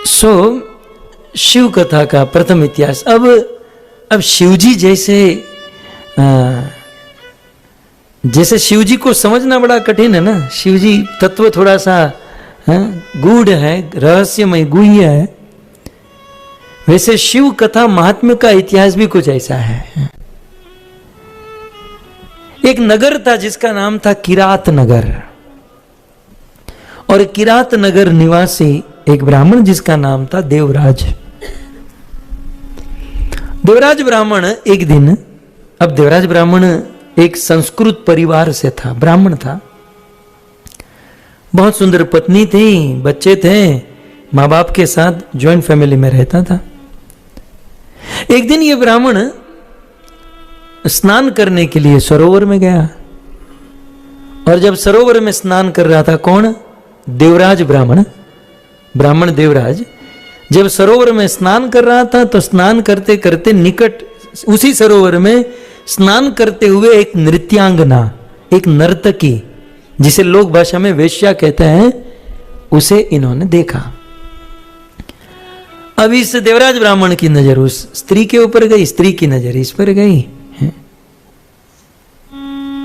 सो शिव कथा का प्रथम इतिहास। अब शिवजी जैसे शिवजी को समझना बड़ा कठिन है ना। शिवजी तत्व थोड़ा सा गूढ़ है, रहस्यमय, गुह्य है। वैसे शिव कथा महात्म्य का इतिहास भी कुछ ऐसा है। एक नगर था जिसका नाम था किरात नगर, और किरात नगर निवासी एक ब्राह्मण जिसका नाम था देवराज। देवराज ब्राह्मण एक दिन, अब देवराज ब्राह्मण एक संस्कृत परिवार से था, ब्राह्मण था। बहुत सुंदर पत्नी थी, बच्चे थे, माँ बाप के साथ ज्वाइंट फैमिली में रहता था। एक दिन ये ब्राह्मण स्नान करने के लिए सरोवर में गया, और जब सरोवर में स्नान कर रहा था, कौन? देवराज ब्राह्मण देवराज जब सरोवर में स्नान कर रहा था, तो स्नान करते करते निकट उसी सरोवर में स्नान करते हुए एक नृत्यांगना, एक नर्तकी, जिसे लोक भाषा में वेश्या कहते हैं, उसे इन्होंने देखा। अब इस देवराज ब्राह्मण की नजर उस स्त्री के ऊपर गई, स्त्री की नजर इस पर गई।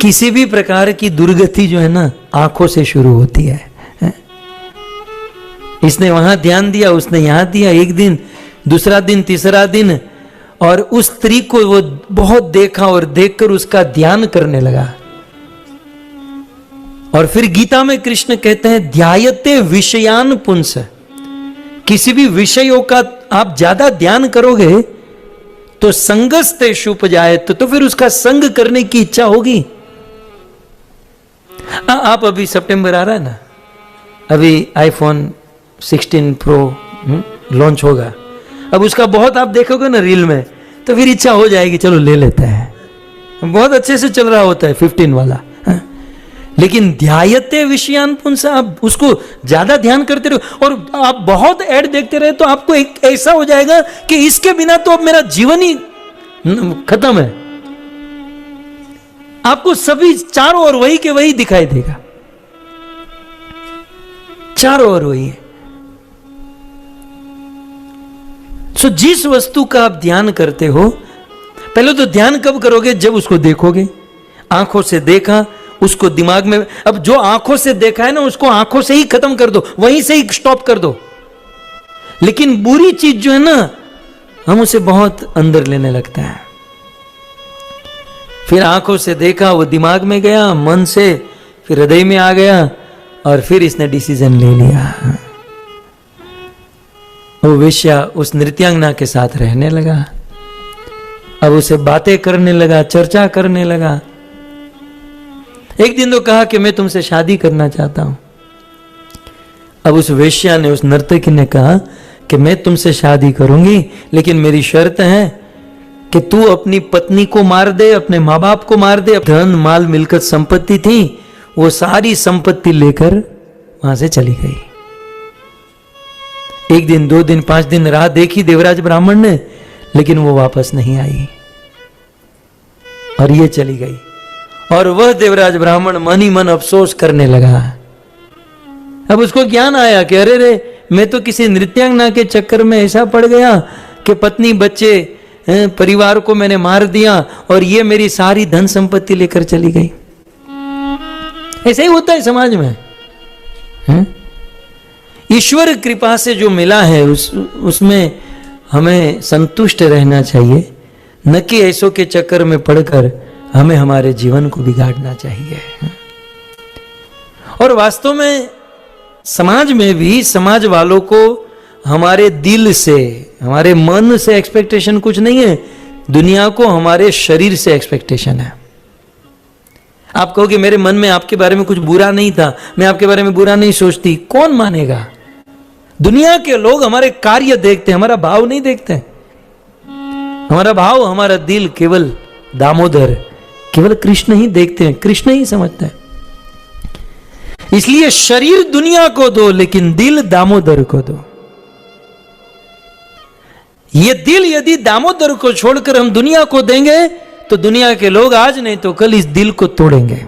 किसी भी प्रकार की दुर्गति जो है ना, आंखों से शुरू होती है। इसने वहां ध्यान दिया, उसने यहां दिया, एक दिन, दूसरा दिन, तीसरा दिन, और उस स्त्री को वो बहुत देखा और देखकर उसका ध्यान करने लगा। और फिर गीता में कृष्ण कहते हैं, ध्यायते विषयान पुंस। किसी भी विषयों का आप ज्यादा ध्यान करोगे तो संगस्ते शुपजाए, तो फिर उसका संग करने की इच्छा होगी। आप अभी सितंबर आ रहा है ना, अभी आईफोन 16 प्रो लॉन्च होगा। अब उसका बहुत आप देखोगे ना रील में, तो फिर इच्छा हो जाएगी, चलो ले लेते हैं। बहुत अच्छे से चल रहा होता है 15 वाला, लेकिन ध्यायते विषयान पुंस, आप उसको ज्यादा ध्यान करते रहो और आप बहुत ऐड देखते रहे, तो आपको एक ऐसा हो जाएगा कि इसके बिना तो अब मेरा जीवन ही खत्म है। आपको सभी चारों ओर वही के वही दिखाई देगा, चारों ओर वही है। सो जिस वस्तु का आप ध्यान करते हो, पहले तो ध्यान कब करोगे? जब उसको देखोगे। आंखों से देखा, उसको दिमाग में, अब जो आंखों से देखा है ना, उसको आंखों से ही खत्म कर दो, वहीं से ही स्टॉप कर दो। लेकिन बुरी चीज जो है ना, हम उसे बहुत अंदर लेने लगते हैं। फिर आंखों से देखा, वो दिमाग में गया, मन से फिर हृदय में आ गया, और फिर इसने डिसीजन ले लिया। वो वेश्या उस नृत्यांगना के साथ रहने लगा। अब उसे बातें करने लगा, चर्चा करने लगा। एक दिन तो कहा कि मैं तुमसे शादी करना चाहता हूं। अब उस वेश्या ने, उस नर्तकी ने कहा कि मैं तुमसे शादी करूंगी, लेकिन मेरी शर्त है कि तू अपनी पत्नी को मार दे, अपने माँ बाप को मार दे। धन माल मिलकत संपत्ति थी, वो सारी संपत्ति लेकर वहां से चली गई। एक दिन, 2 दिन, 5 दिन राह देखी देवराज ब्राह्मण ने, लेकिन वो वापस नहीं आई और ये चली गई। और वह देवराज ब्राह्मण मन ही मन अफसोस करने लगा। अब उसको ज्ञान आया कि अरे रे, मैं तो किसी नृत्यांगना के चक्कर में ऐसा पड़ गया कि पत्नी, बच्चे, परिवार को मैंने मार दिया, और ये मेरी सारी धन संपत्ति लेकर चली गई। ऐसा ही होता है समाज में। ईश्वर कृपा से जो मिला है उसमें हमें संतुष्ट रहना चाहिए, न कि ऐसों के चक्कर में पड़कर हमें हमारे जीवन को बिगाड़ना चाहिए। और वास्तव में समाज में भी, समाज वालों को हमारे दिल से, हमारे मन से एक्सपेक्टेशन कुछ नहीं है, दुनिया को हमारे शरीर से एक्सपेक्टेशन है। आप कहोगे मेरे मन में आपके बारे में कुछ बुरा नहीं था, मैं आपके बारे में बुरा नहीं सोचती, कौन मानेगा? दुनिया के लोग हमारे कार्य देखते हैं, हमारा भाव नहीं देखते। हमारा भाव, हमारा दिल केवल दामोदर, केवल कृष्ण ही देखते हैं, कृष्ण ही समझते हैं। इसलिए शरीर दुनिया को दो, लेकिन दिल दामोदर को दो। ये दिल यदि दामोदर को छोड़कर हम दुनिया को देंगे, तो दुनिया के लोग आज नहीं तो कल इस दिल को तोड़ेंगे।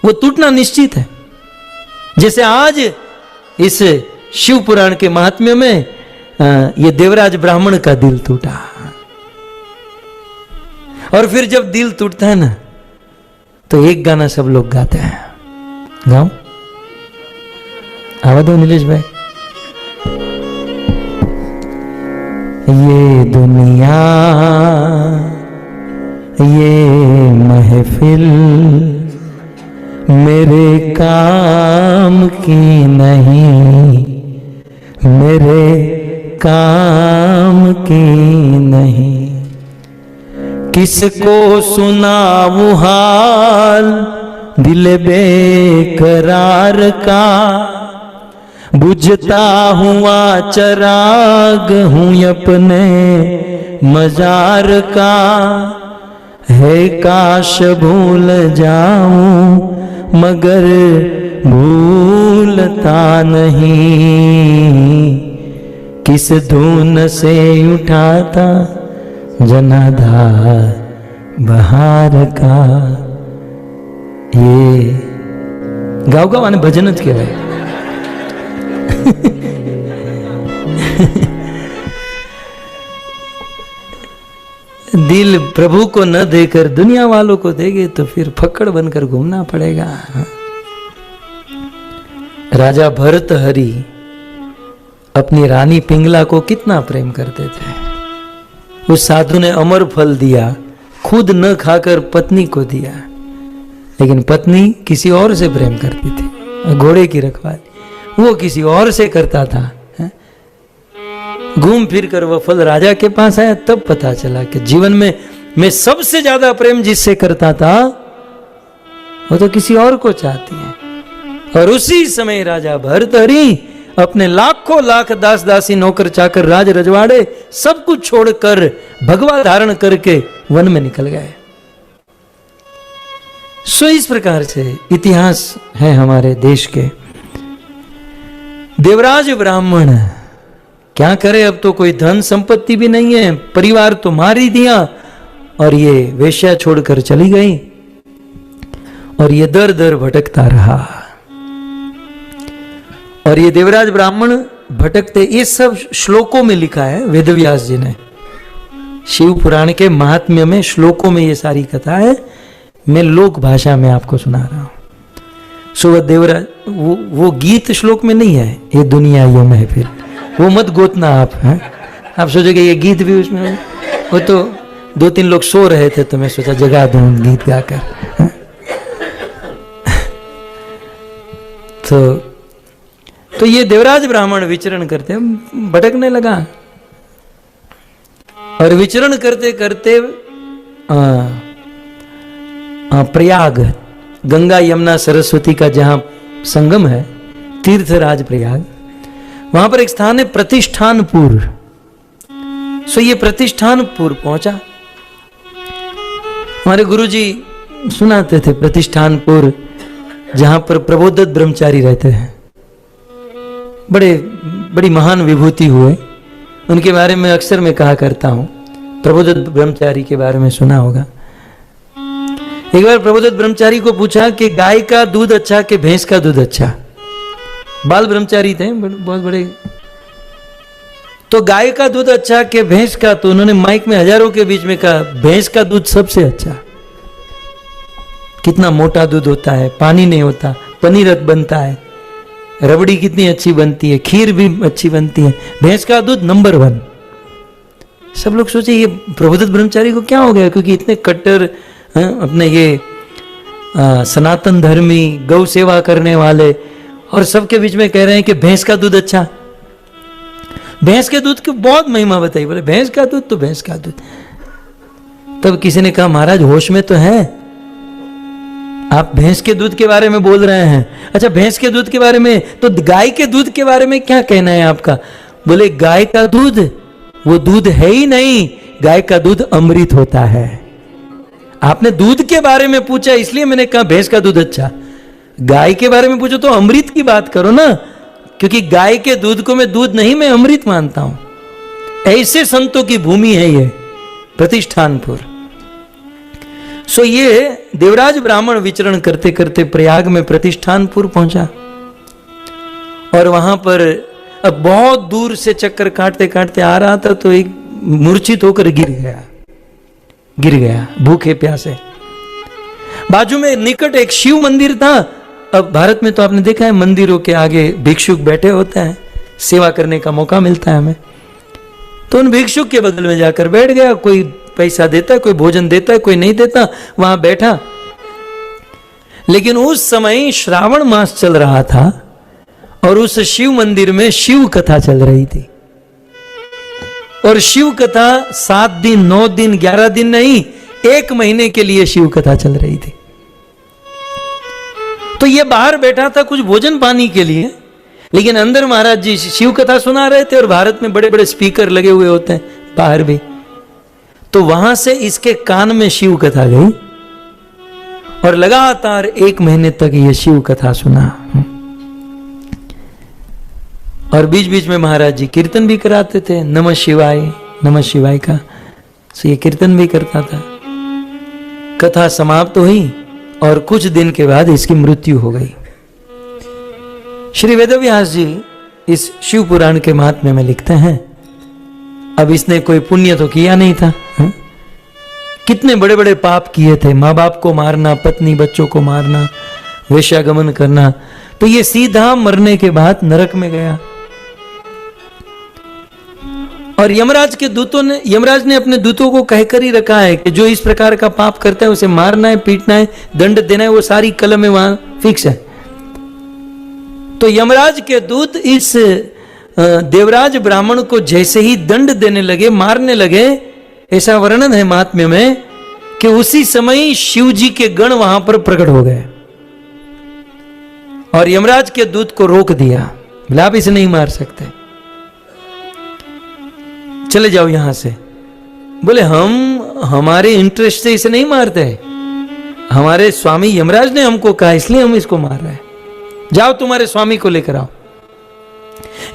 वो टूटना निश्चित है। जैसे आज इस शिव पुराण के महात्म्य में ये देवराज ब्राह्मण का दिल टूटा। और फिर जब दिल टूटता है ना तो एक गाना सब लोग गाते हैं। गाओ, आवाज दो नीलेश भाई। ये दुनिया ये महफिल मेरे काम की नहीं, मेरे काम की नहीं। किसको सुनाऊं हाल दिल बेकरार का, बुझता हुआ चराग हूं अपने मजार का। है काश भूल जाऊं मगर भूलता नहीं, किस धुन से उठाता जनाधार बहार का। ये गाँव गाँव आने भजन ज कहेवाय। दिल प्रभु को न देकर दुनिया वालों को देंगे तो फिर फक्कड़ बनकर घूमना पड़ेगा। राजा भर्तहरि अपनी रानी पिंगला को कितना प्रेम करते थे। उस साधु ने अमर फल दिया, खुद न खाकर पत्नी को दिया, लेकिन पत्नी किसी और से प्रेम करती थी। घोड़े की रखवाली वो किसी और से करता था। घूम फिर कर वह फल राजा के पास आया, तब पता चला कि जीवन में मैं सबसे ज्यादा प्रेम जिससे करता था वो तो किसी और को चाहती है। और उसी समय राजा भर्तहरि अपने लाखों लाख दास दासी नौकर चाकर राज रजवाड़े सब कुछ छोड़कर भगवा धारण करके वन में निकल गए। सो इस प्रकार से इतिहास है हमारे देश के। देवराज ब्राह्मण क्या करे, अब तो कोई धन संपत्ति भी नहीं है, परिवार तो मार ही दिया, और ये वेश्या छोड़कर चली गई और ये दर दर भटकता रहा। और ये देवराज ब्राह्मण भटकते, ये सब श्लोकों में लिखा है वेदव्यास जी ने। शिव पुराण के महात्म्य में श्लोकों में ये सारी कथा है, मैं लोक भाषा में आपको सुना रहा हूं। सो वह देवराज वो गीत श्लोक में नहीं है, ये दुनिया ये महफिल, वो मत गोतना आप हैं। आप सोचोगे ये गीत भी उसमें, वो तो दो तीन लोग सो रहे थे तो मैं सोचा जगा दूं गीत गाकर। तो ये देवराज ब्राह्मण विचरण करते भटकने लगा, और विचरण करते करते प्रयाग, गंगा यमुना सरस्वती का जहां संगम है, तीर्थराज प्रयाग, वहां पर एक स्थान है प्रतिष्ठानपुर। सो ये प्रतिष्ठानपुर पहुंचा। हमारे गुरुजी सुनाते थे प्रतिष्ठानपुर जहां पर प्रबोधत ब्रह्मचारी रहते हैं, बड़ी महान विभूति हुए। उनके बारे में अक्सर मैं कहा करता हूं, प्रबोधत ब्रह्मचारी के बारे में सुना होगा। एक बार प्रबोधत ब्रह्मचारी को पूछा कि गाय का दूध अच्छा कि भैंस का दूध अच्छा। बाल ब्रह्मचारी थे, बहुत बड़े। तो गाय का दूध अच्छा कि भैंस का? तो उन्होंने माइक में हजारों के बीच में कहा भैंस का दूध सबसे अच्छा। कितना मोटा दूध होता है, पानी नहीं होता, पनीर बनता है, रबड़ी कितनी अच्छी बनती है, खीर भी अच्छी बनती है, भैंस का दूध नंबर 1। सब लोग सोचे ये प्रबोधित ब्रह्मचारी को क्या हो गया, क्योंकि इतने कट्टर अपने ये सनातन धर्मी गौ सेवा करने वाले, और सबके बीच में कह रहे हैं कि भैंस का दूध अच्छा। भैंस के दूध की बहुत महिमा बताई, बोले भैंस का दूध तो भैंस का दूध। तब किसी ने कहा महाराज होश में तो है, आप भैंस के दूध के बारे में बोल रहे हैं। अच्छा भैंस के दूध के बारे में, तो गाय के दूध के बारे में क्या कहना है आपका? बोले गाय का दूध वो दूध है ही नहीं, गाय का दूध अमृत होता है। आपने दूध के बारे में पूछा इसलिए मैंने कहा भैंस का दूध अच्छा। गाय के बारे में पूछो तो अमृत की बात करो ना, क्योंकि गाय के दूध को मैं दूध नहीं, मैं अमृत मानता हूं। ऐसे संतों की भूमि है ये प्रतिष्ठानपुर। सो ये देवराज ब्राह्मण विचरण करते करते प्रयाग में प्रतिष्ठानपुर पहुंचा, और वहां पर अब बहुत दूर से चक्कर काटते काटते आ रहा था तो एक मूर्छित होकर गिर गया भूखे प्यासे। बाजू में निकट एक शिव मंदिर था। अब भारत में तो आपने देखा है मंदिरों के आगे भिक्षुक बैठे होते हैं, सेवा करने का मौका मिलता है हमें। तो उन भिक्षुक के बगल में जाकर बैठ गया। कोई पैसा देता है, कोई भोजन देता है, कोई नहीं देता, वहां बैठा। लेकिन उस समय श्रावण मास चल रहा था और उस शिव मंदिर में शिव कथा चल रही थी। और शिव कथा 7 दिन 9 दिन 11 दिन नहीं, 1 महीने के लिए शिव कथा चल रही थी। तो ये बाहर बैठा था कुछ भोजन पानी के लिए, लेकिन अंदर महाराज जी शिव कथा सुना रहे थे। और भारत में बड़े बड़े स्पीकर लगे हुए होते हैं बाहर भी। तो वहां से इसके कान में शिव कथा गई और लगातार 1 महीने तक ये शिव कथा सुना। और बीच बीच में महाराज जी कीर्तन भी कराते थे, नमः शिवाय का। सो ये कीर्तन भी करता था। कथा समाप्त हुई और कुछ दिन के बाद इसकी मृत्यु हो गई। श्री वेदव्यास जी इस शिव पुराण के महात्म्य में लिखते हैं, अब इसने कोई पुण्य तो किया नहीं था, कितने बड़े बड़े पाप किए थे, माँ बाप को मारना, पत्नी बच्चों को मारना, वेश्यागमन करना। तो ये सीधा मरने के बाद नरक में गया। और यमराज ने अपने दूतों को कहकर ही रखा है कि जो इस प्रकार का पाप करता है उसे मारना है, पीटना है, दंड देना है। वो सारी कलम में वहां फिक्स है। तो यमराज के दूत इस देवराज ब्राह्मण को जैसे ही दंड देने लगे, मारने लगे, ऐसा वर्णन है महात्म्य में कि उसी समय शिव जी के गण वहां पर प्रकट हो गए और यमराज के दूत को रोक दिया। बोले आप इसे नहीं मार सकते, चले जाओ यहां से। बोले हम हमारे इंटरेस्ट से इसे नहीं मारते, हमारे स्वामी यमराज ने हमको कहा इसलिए हम इसको मार रहे हैं। जाओ तुम्हारे स्वामी को लेकर आओ।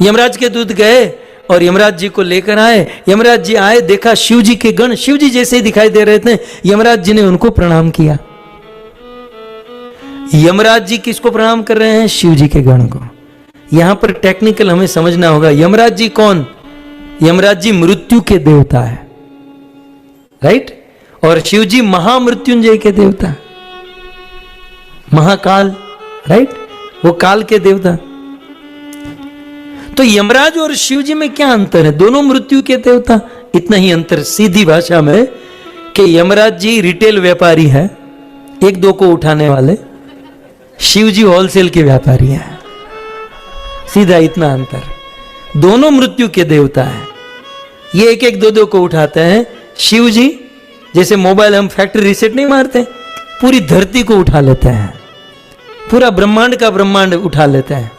यमराज के दूत गए और यमराज जी को लेकर आए। यमराज जी आए, देखा शिव जी के गण शिव जी जैसे ही दिखाई दे रहे थे। यमराज जी ने उनको प्रणाम किया। यमराज जी किसको प्रणाम कर रहे हैं? शिव जी के गण को। यहां पर टेक्निकल हमें समझना होगा, यमराज जी कौन? यमराज जी मृत्यु के देवता है, राइट? और शिव जी महामृत्युंजय के देवता, महाकाल, राइट? वो काल के देवता। तो यमराज और शिव जी में क्या अंतर है? दोनों मृत्यु के देवता। इतना ही अंतर सीधी भाषा में कि यमराज जी रिटेल व्यापारी है, 1-2 को उठाने वाले, शिव जी होलसेल के व्यापारी हैं। सीधा इतना अंतर। दोनों मृत्यु के देवता हैं। ये 1-1 2-2 को उठाते हैं। शिव जी जैसे मोबाइल हम फैक्ट्री रीसेट नहीं मारते, पूरी धरती को उठा लेते हैं, पूरा ब्रह्मांड का ब्रह्मांड उठा लेते हैं।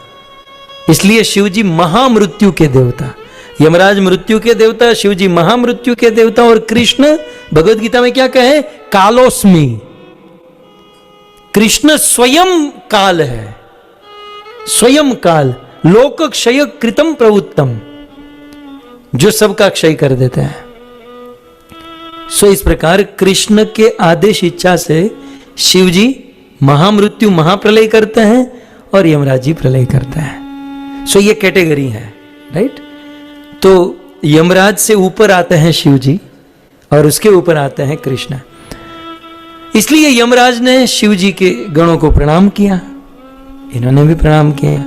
इसलिए शिव जी महामृत्यु के देवता। यमराज मृत्यु के देवता, शिव जी महामृत्यु के देवता। और कृष्ण भगवद गीता में क्या कहे? कालोस्मि। कृष्ण स्वयं काल है, स्वयं काल। लोक क्षय कृतम प्रवुत्तम, जो सबका क्षय कर देते हैं। सो इस प्रकार कृष्ण के आदेश इच्छा से शिव जी महामृत्यु महाप्रलय करते हैं और यमराज जी प्रलय करते हैं। सो ये कैटेगरी है, राइट? तो यमराज से ऊपर आते हैं शिव जी और उसके ऊपर आते हैं कृष्ण। इसलिए यमराज ने शिव जी के गणों को प्रणाम किया, इन्होंने भी प्रणाम किया।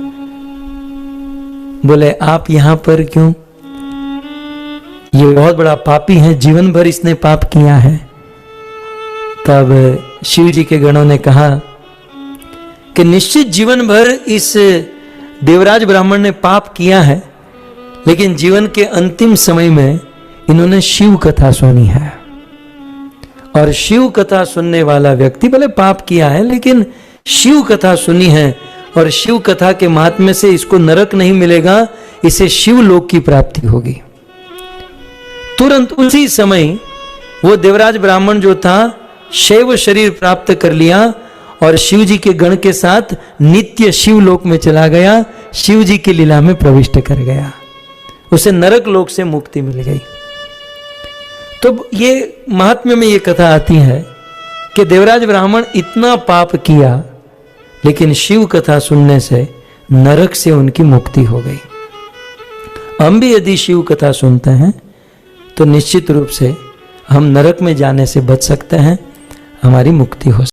बोले आप यहां पर क्यों? ये बहुत बड़ा पापी है, जीवन भर इसने पाप किया है। तब शिव जी के गणों ने कहा कि निश्चित जीवन भर इस देवराज ब्राह्मण ने पाप किया है, लेकिन जीवन के अंतिम समय में इन्होंने शिव कथा सुनी है। और शिव कथा सुनने वाला व्यक्ति भले पाप किया है, लेकिन शिव कथा सुनी है और शिव कथा के महात्म्य से इसको नरक नहीं मिलेगा, इसे शिव लोक की प्राप्ति होगी। तुरंत उसी समय वो देवराज ब्राह्मण जो था शैव शरीर प्राप्त कर लिया और शिव जी के गण के साथ नित्य शिव लोक में चला गया, शिव जी की लीला में प्रविष्ट कर गया, उसे नरक लोक से मुक्ति मिल गई। तो ये महात्म्य में ये कथा आती है कि देवराज ब्राह्मण इतना पाप किया, लेकिन शिव कथा सुनने से नरक से उनकी मुक्ति हो गई। हम भी यदि शिव कथा सुनते हैं तो निश्चित रूप से हम नरक में जाने से बच सकते हैं, हमारी मुक्ति हो सकती है।